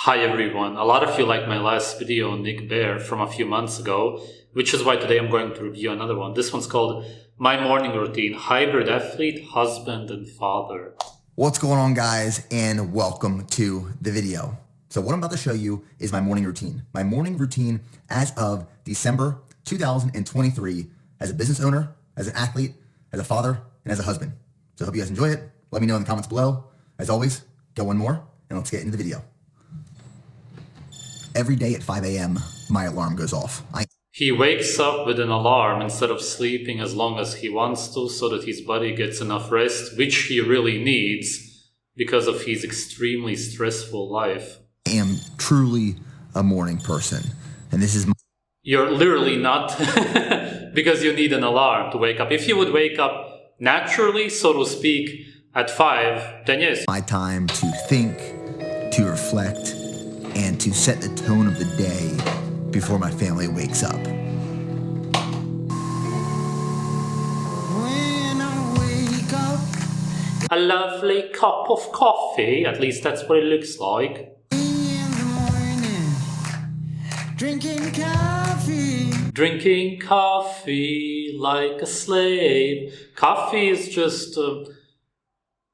Hi everyone, a lot of you liked my last video on Nick Bear from a few months ago, which is why today I'm going to review another one. This one's called My Morning Routine, Hybrid Athlete, Husband and Father. What's going on, guys, and welcome to the video. So what I'm about to show you is my morning routine. My morning routine as of December 2023 as a business owner, as an athlete, as a father, and as a husband. So I hope you guys enjoy it. Let me know in the comments below. As always, go one more, and let's get into the video. Every day at 5 a.m., my alarm goes off. He wakes up with an alarm instead of sleeping as long as he wants to so that his body gets enough rest, which he really needs because of his extremely stressful life. I am truly a morning person, and this is You're literally not, because you need an alarm to wake up. If you would wake up naturally, so to speak, at 5, then yes. my time to think, to reflect, and to set the tone of the day before my family wakes up. When I wake up A lovely cup of coffee, at least that's what it looks like. in the morning, drinking coffee. Drinking coffee like a slave. Coffee is just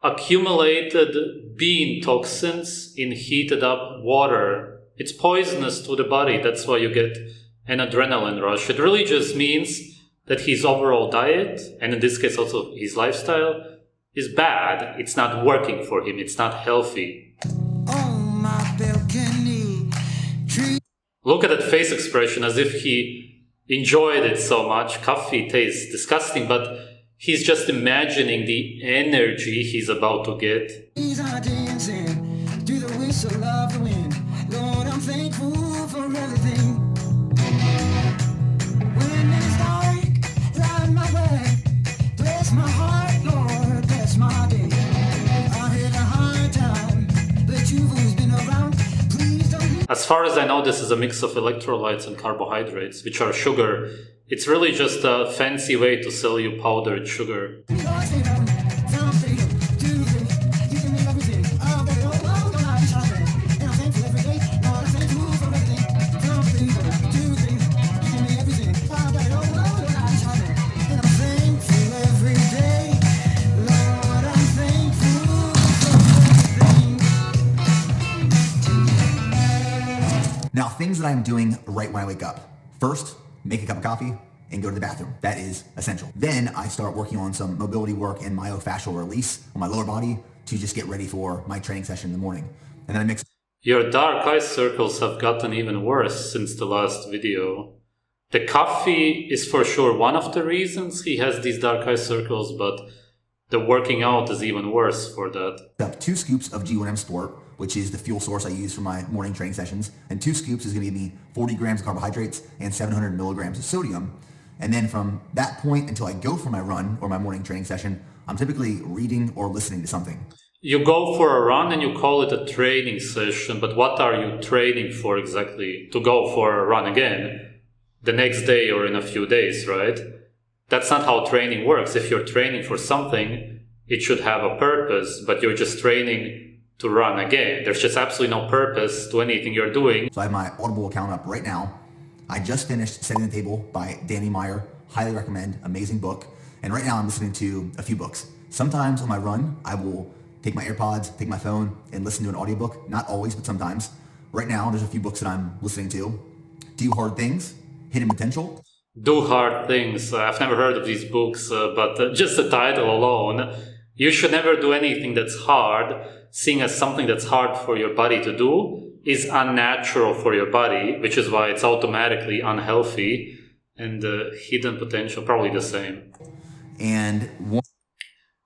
accumulated bean toxins in heated up water. It's poisonous to the body, that's why you get an adrenaline rush. It really just means that his overall diet, and in this case also his lifestyle, is bad. It's not working for him, it's not healthy. On my balcony, tree. Look at that face expression as if he enjoyed it so much. Coffee tastes disgusting, but he's just imagining the energy he's about to get. Trees are dancing to the whistle of the wind. Lord, I'm thankful for everything. When it's dark, light my way. Bless my heart, Lord, bless my day. I had a hard time, but you've always been around. Please don't. As far as I know, this is a mix of electrolytes and carbohydrates, which are sugar. It's really just a fancy way to sell you powdered sugar. Now, things that I'm doing right when I wake up. First, make a cup of coffee and go to the bathroom. That is essential. Then I start working on some mobility work and myofascial release on my lower body to just get ready for my training session in the morning. And then I mix. Your dark eye circles have gotten even worse since the last video. The coffee is for sure one of the reasons he has these dark eye circles, but the working out is even worse for that. Up 2 scoops of G1M Sport, which is the fuel source I use for my morning training sessions. And 2 scoops is gonna give me 40 grams of carbohydrates and 700 milligrams of sodium. And then from that point until I go for my run or my morning training session, I'm typically reading or listening to something. You go for a run and you call it a training session, but what are you training for exactly? To go for a run again the next day or in a few days, right? That's not how training works. If you're training for something, it should have a purpose, but you're just training to run again. There's just absolutely no purpose to anything you're doing. So I have my Audible account up right now. I just finished Setting the Table by Danny Meyer. Highly recommend, amazing book. And right now I'm listening to a few books. Sometimes on my run, I will take my AirPods, take my phone, and listen to an audiobook. Not always, but sometimes. Right now, there's a few books that I'm listening to. Do Hard Things, Hidden Potential. Do Hard Things. I've never heard of these books, but just the title alone. You should never do anything that's hard, seeing as something that's hard for your body to do is unnatural for your body, which is why it's automatically unhealthy, and Hidden Potential, probably the same. And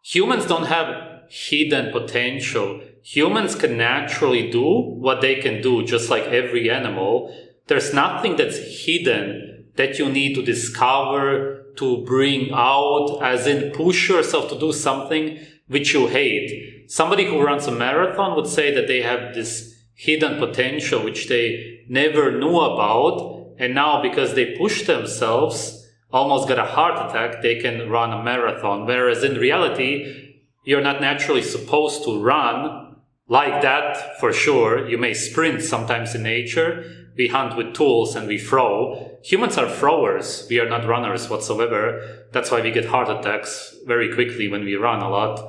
Humans don't have hidden potential. Humans can naturally do what they can do, just like every animal. There's nothing that's hidden that you need to discover, to bring out, as in push yourself to do something which you hate. Somebody who runs a marathon would say that they have this hidden potential which they never knew about, and now because they push themselves, almost got a heart attack, they can run a marathon. Whereas in reality, you're not naturally supposed to run Like that, for sure. You may sprint sometimes in nature. We hunt with tools and we throw. Humans are throwers. We are not runners whatsoever. That's why we get heart attacks very quickly when we run a lot.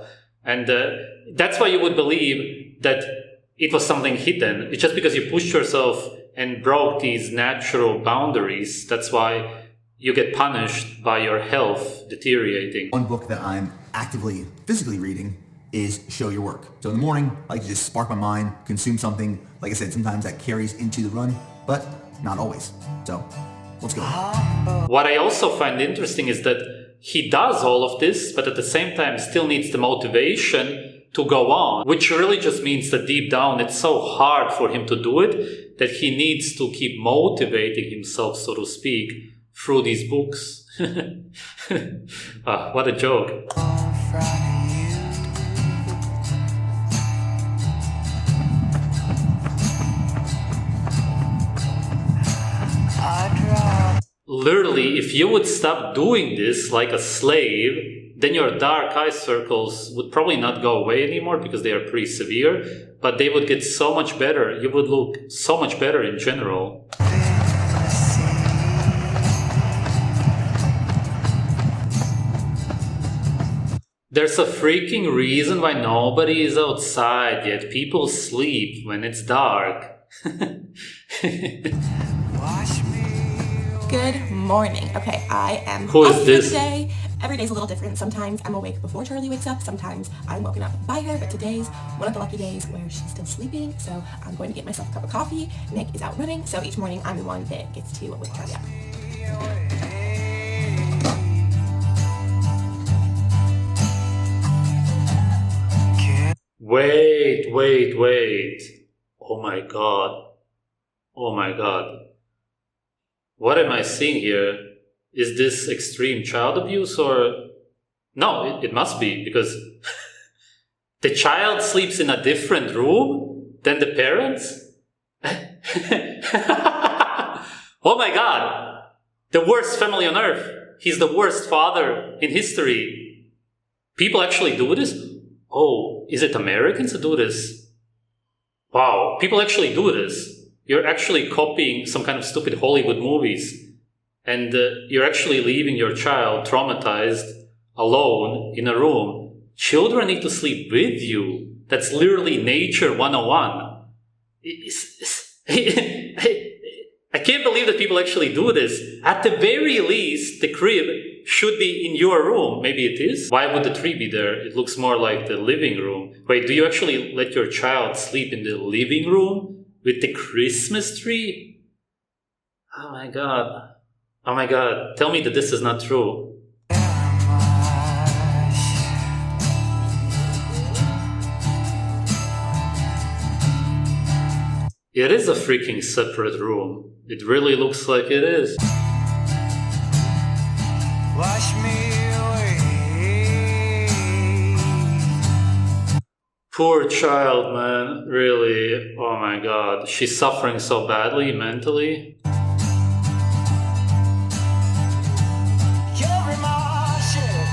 And that's why you would believe that it was something hidden. It's just because you pushed yourself and broke these natural boundaries. That's why you get punished by your health deteriorating. One book that I'm actively, physically reading is Show Your Work. So in the morning, I like to just spark my mind, consume something. Like I said, sometimes that carries into the run, but not always. So let's go. What I also find interesting is that he does all of this, but at the same time still needs the motivation to go on, which really just means that deep down it's so hard for him to do it that he needs to keep motivating himself, so to speak, through these books. What a joke. Literally, if you would stop doing this like a slave, then your dark eye circles would probably not go away anymore because they are pretty severe, but they would get so much better. You would look so much better in general. There's a freaking reason why nobody is outside yet. People sleep when it's dark. Good morning. Okay, I am Who is up this? for the day. Every day's a little different. Sometimes I'm awake before Charlie wakes up. Sometimes I'm woken up by her. But today's one of the lucky days where she's still sleeping. So I'm going to get myself a cup of coffee. Nick is out running. So each morning I'm the one that gets to wake Charlie up. Wait. Oh my god. What am I seeing here? Is this extreme child abuse or... No, it must be, because the child sleeps in a different room than the parents? Oh my god! The worst family on earth. He's the worst father in history. People actually do this? Oh, is it Americans who do this? Wow, people actually do this. You're actually copying some kind of stupid Hollywood movies. And you're actually leaving your child traumatized, alone, in a room. Children need to sleep with you. That's literally nature 101. I can't believe that people actually do this. At the very least, the crib should be in your room. Maybe it is. Why would the tree be there? It looks more like the living room. Wait, do you actually let your child sleep in the living room? With the Christmas tree? Oh my god. Tell me that this is not true. It is a freaking separate room. It really looks like it is. Wash me away. Poor child, man. Really. Oh my god. She's suffering so badly mentally. Carry my shit.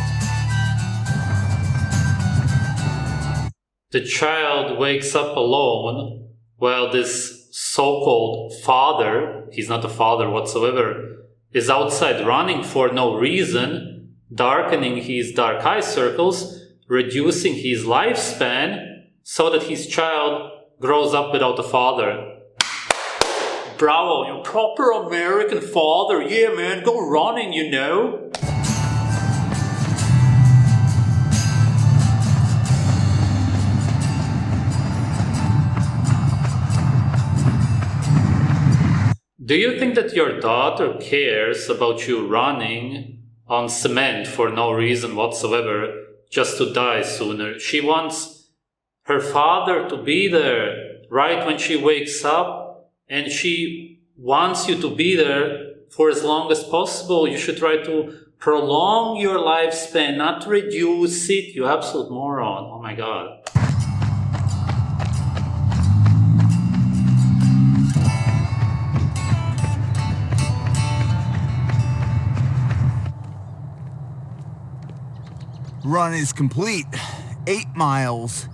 The child wakes up alone while this so-called father, he's not a father whatsoever, is outside running for no reason, darkening his dark eye circles, reducing his lifespan, so that his child grows up without a father. Bravo, you proper American father. Yeah, man, go running, you know. Do you think that your daughter cares about you running on cement for no reason whatsoever, just to die sooner? She wants her father to be there right when she wakes up, and she wants you to be there for as long as possible. You should try to prolong your lifespan, not reduce it, you absolute moron. Oh my god. Run is complete. 8 miles.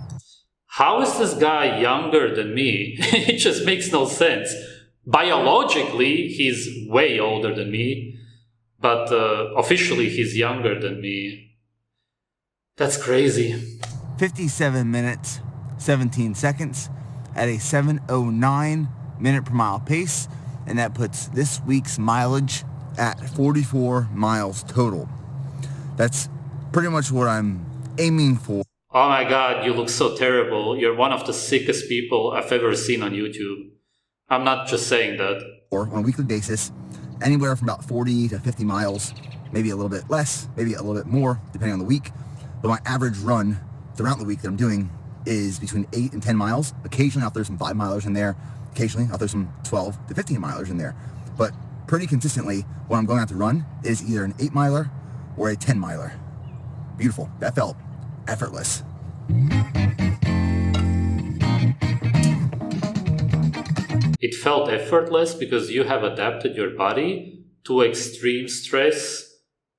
How is this guy younger than me? It just makes no sense. Biologically, he's way older than me, but officially he's younger than me. That's crazy. 57 minutes, 17 seconds at a 7:09 minute per mile pace, and that puts this week's mileage at 44 miles total. That's pretty much what I'm aiming for. Oh my god, you look so terrible. You're one of the sickest people I've ever seen on YouTube. I'm not just saying that. Or on a weekly basis, anywhere from about 40 to 50 miles, maybe a little bit less, maybe a little bit more, depending on the week. But my average run throughout the week that I'm doing is between 8 and 10 miles. Occasionally I'll throw some 5 milers in there. Occasionally I'll throw some 12 to 15 milers in there. But pretty consistently, when I'm going out to run is either an 8 miler or a 10 miler. Beautiful. That felt effortless. It felt effortless because you have adapted your body to extreme stress.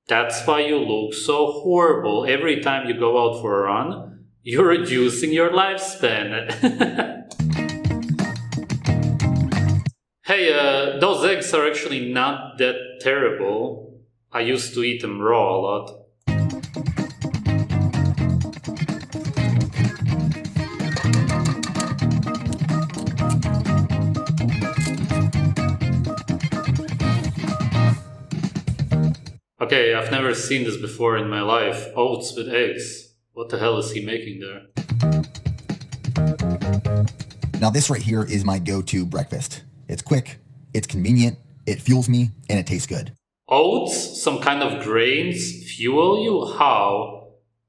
That's why you look so horrible. Every time you go out for a run, you're reducing your lifespan. Hey, those eggs are actually not that terrible. I used to eat them raw a lot. Okay, I've never seen this before in my life. Oats with eggs. What the hell is he making there? Now this right here is my go-to breakfast. It's quick, it's convenient, it fuels me, and it tastes good. Oats, some kind of grains, fuel you? How?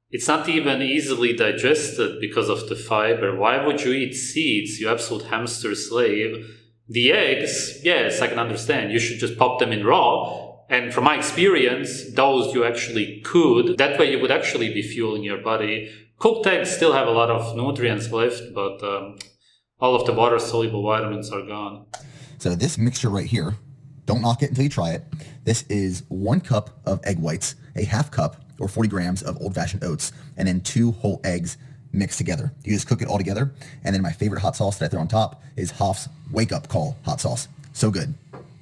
It's not even easily digested because of the fiber. Why would you eat seeds, you absolute hamster slave? The eggs, yes, I can understand. You should just pop them in raw. And from my experience, those you actually could. That way you would actually be fueling your body. Cooked eggs still have a lot of nutrients left, but all of the water-soluble vitamins are gone. So this mixture right here, don't knock it until you try it. This is 1 cup of egg whites, a half cup or 40 grams of old-fashioned oats, and then 2 whole eggs mixed together. You just cook it all together. And then my favorite hot sauce that I throw on top is Hoff's Wake Up Call hot sauce. So good.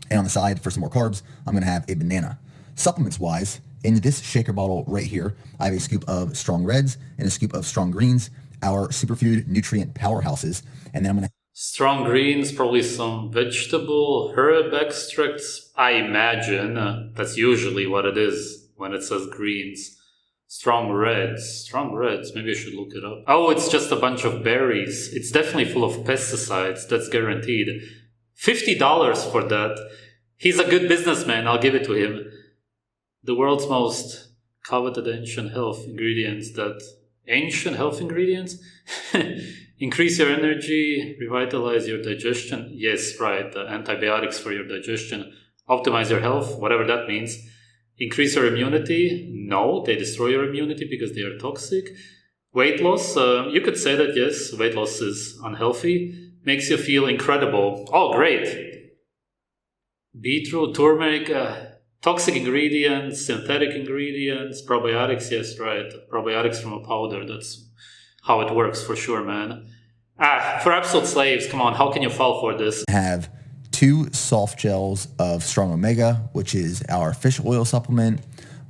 And on the side, for some more carbs, I'm going to have a banana. Supplements-wise, in this shaker bottle right here, I have a scoop of strong reds and a scoop of strong greens, our superfood nutrient powerhouses. And then I'm going to... Strong greens, probably some vegetable herb extracts. I imagine that's usually what it is when it says greens. Strong reds. Maybe I should look it up. Oh, it's just a bunch of berries. It's definitely full of pesticides. That's guaranteed. $50 for that. He's a good businessman, I'll give it to him. The world's most coveted ancient health ingredients increase your energy, revitalize your digestion. Yes, right, antibiotics for your digestion. Optimize your health, whatever that means. Increase your immunity. No, they destroy your immunity because they are toxic. Weight loss, you could say that, yes, weight loss is unhealthy. Makes you feel incredible. Oh, great. Beetroot, turmeric, toxic ingredients, synthetic ingredients, probiotics. Yes, right. Probiotics from a powder. That's how it works for sure, man. For absolute slaves, come on. How can you fall for this? Have 2 soft gels of Strong Omega, which is our fish oil supplement,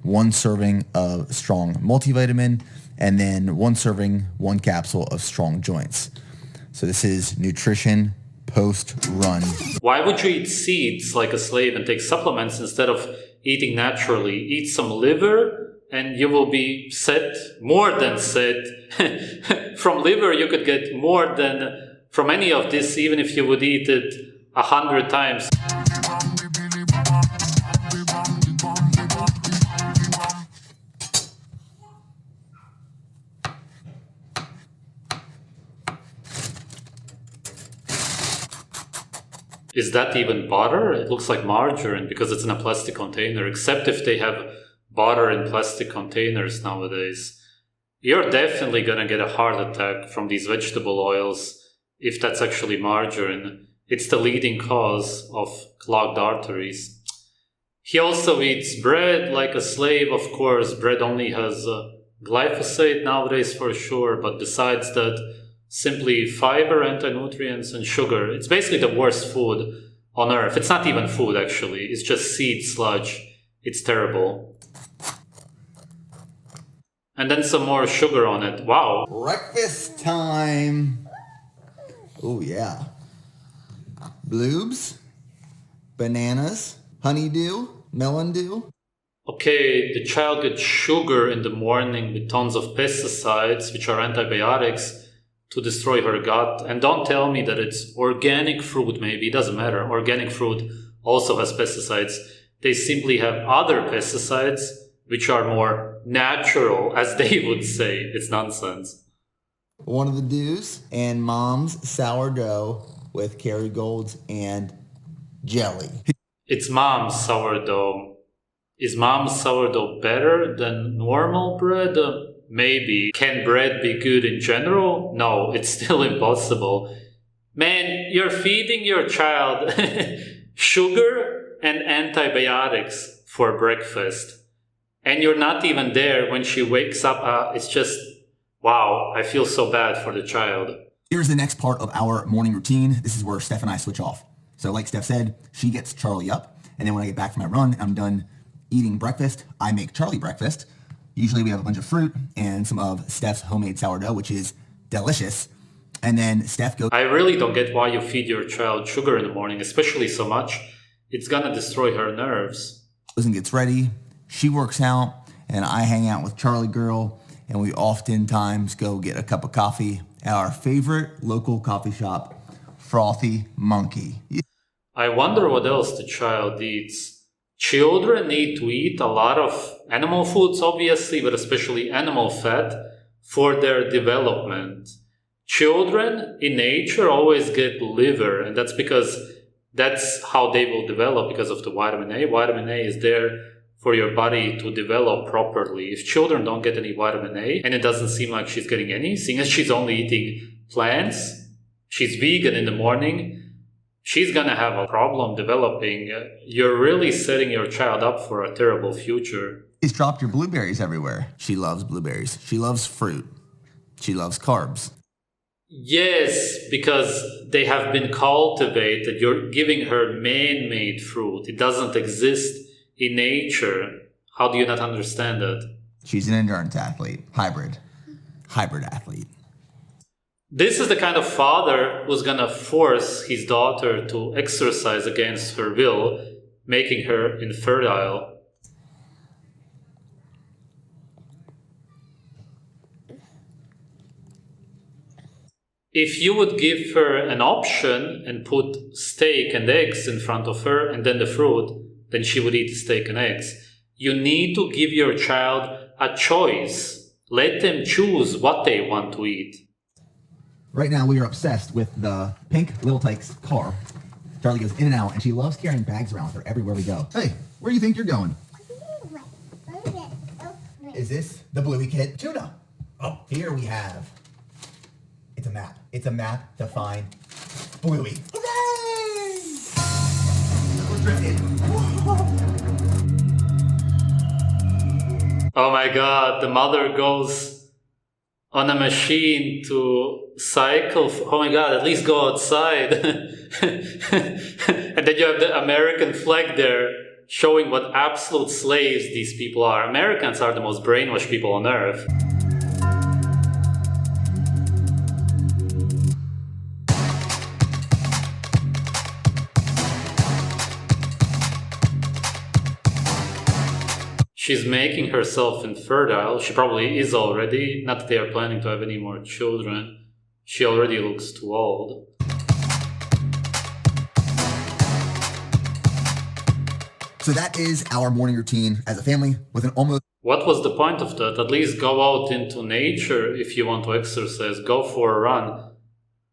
1 serving of Strong Multivitamin, and then 1 serving, 1 capsule of Strong Joints. So this is nutrition post-run. Why would you eat seeds like a slave and take supplements instead of eating naturally? Eat some liver and you will be set, more than set. From liver you could get more than from any of this, even if you would eat it 100 times. Is that even butter? It looks like margarine because it's in a plastic container, except if they have butter in plastic containers nowadays. You're definitely gonna get a heart attack from these vegetable oils if that's actually margarine. It's the leading cause of clogged arteries. He also eats bread like a slave, of course. Bread only has glyphosate nowadays for sure, but besides that, Simply fiber, anti-nutrients, and sugar. It's basically the worst food on earth. It's not even food, actually. It's just seed sludge. It's terrible. And then some more sugar on it. Wow. Breakfast time. Oh, yeah. Bloobs, bananas, honeydew, melon dew. Okay, the child gets sugar in the morning with tons of pesticides, which are antibiotics, to destroy her gut. And don't tell me that it's organic fruit, maybe. It doesn't matter. Organic fruit also has pesticides. They simply have other pesticides, which are more natural, as they would say. It's nonsense. One of the dews, and mom's sourdough with Kerrygold's and jelly. It's mom's sourdough. Is mom's sourdough better than normal bread? Maybe. Can bread be good in general? No, it's still impossible. Man, you're feeding your child sugar and antibiotics for breakfast. And you're not even there when she wakes up. It's just, wow, I feel so bad for the child. Here's the next part of our morning routine. This is where Steph and I switch off. So like Steph said, she gets Charlie up. And then when I get back from my run, I'm done eating breakfast. I make Charlie breakfast. Usually we have a bunch of fruit and some of Steph's homemade sourdough, which is delicious. And then Steph goes... I really don't get why you feed your child sugar in the morning, especially so much. It's gonna destroy her nerves. And gets ready. She works out, and I hang out with Charlie girl, and we oftentimes go get a cup of coffee at our favorite local coffee shop, Frothy Monkey. I wonder what else the child eats. Children need to eat a lot of animal foods, obviously, but especially animal fat for their development. Children in nature always get liver, and that's because that's how they will develop because of the vitamin A. Vitamin A is there for your body to develop properly. If children don't get any vitamin A, and it doesn't seem like she's getting any, seeing as she's only eating plants, she's vegan in the morning, she's gonna have a problem developing. You're really setting your child up for a terrible future. She's dropped your blueberries everywhere. She loves blueberries. She loves fruit. She loves carbs. Yes, because they have been cultivated. You're giving her man-made fruit. It doesn't exist in nature. How do you not understand that? She's an endurance athlete. Hybrid athlete. This is the kind of father who's gonna force his daughter to exercise against her will, making her infertile. If you would give her an option and put steak and eggs in front of her and then the fruit, then she would eat the steak and eggs. You need to give your child a choice. Let them choose what they want to eat. Right now, we are obsessed with the pink Little Tykes car. Charlie goes in and out, and she loves carrying bags around with her everywhere we go. Hey, where do you think you're going? Is this the Bluey kit? Tuna. Oh, here we have. It's a map. It's a map to find Bluey. Hooray! We're drifting. Oh my god, the mother goes on a machine to cycle. Oh my god, at least go outside. And then you have the American flag there showing what absolute slaves these people are. Americans are the most brainwashed people on earth. She's making herself infertile. She probably is already. Not that they are planning to have any more children. She already looks too old. So that is our morning routine as a family with an almost... What was the point of that? At least go out into nature if you want to exercise. Go for a run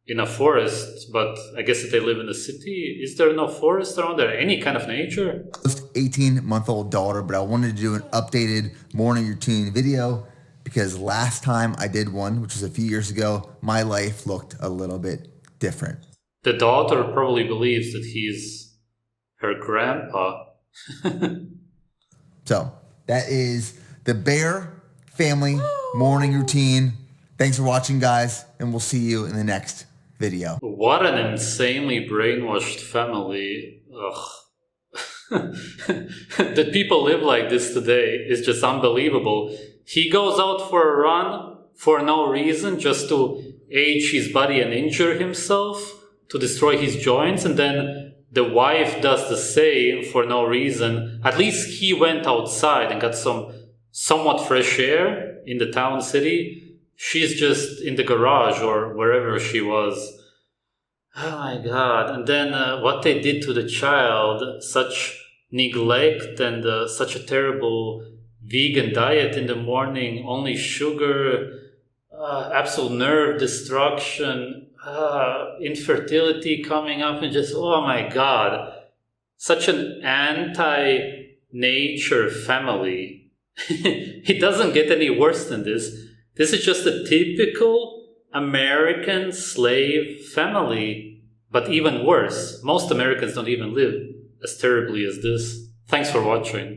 in a forest. But I guess if they live in the city, is there no forest around there? Any kind of nature? 18-month-old daughter, but I wanted to do an updated morning routine video because last time I did one, which was a few years ago, my life looked a little bit different. The daughter probably believes that he's her grandpa. So that is the Bear family morning routine. Thanks for watching, guys, and we'll see you in the next video. What an insanely brainwashed family. Ugh. That people live like this today is just unbelievable. He goes out for a run for no reason, just to age his body and injure himself, to destroy his joints, and then the wife does the same for no reason. At least he went outside and got some somewhat fresh air in the town city. She's just in the garage or wherever she was. Oh my God. And then what they did to the child, such neglect and such a terrible vegan diet in the morning, only sugar, absolute nerve destruction, infertility coming up, and just, oh my God, such an anti-nature family. It doesn't get any worse than this. This is just a typical American slave family, but even worse. Most Americans don't even live as terribly as this. Thanks for watching.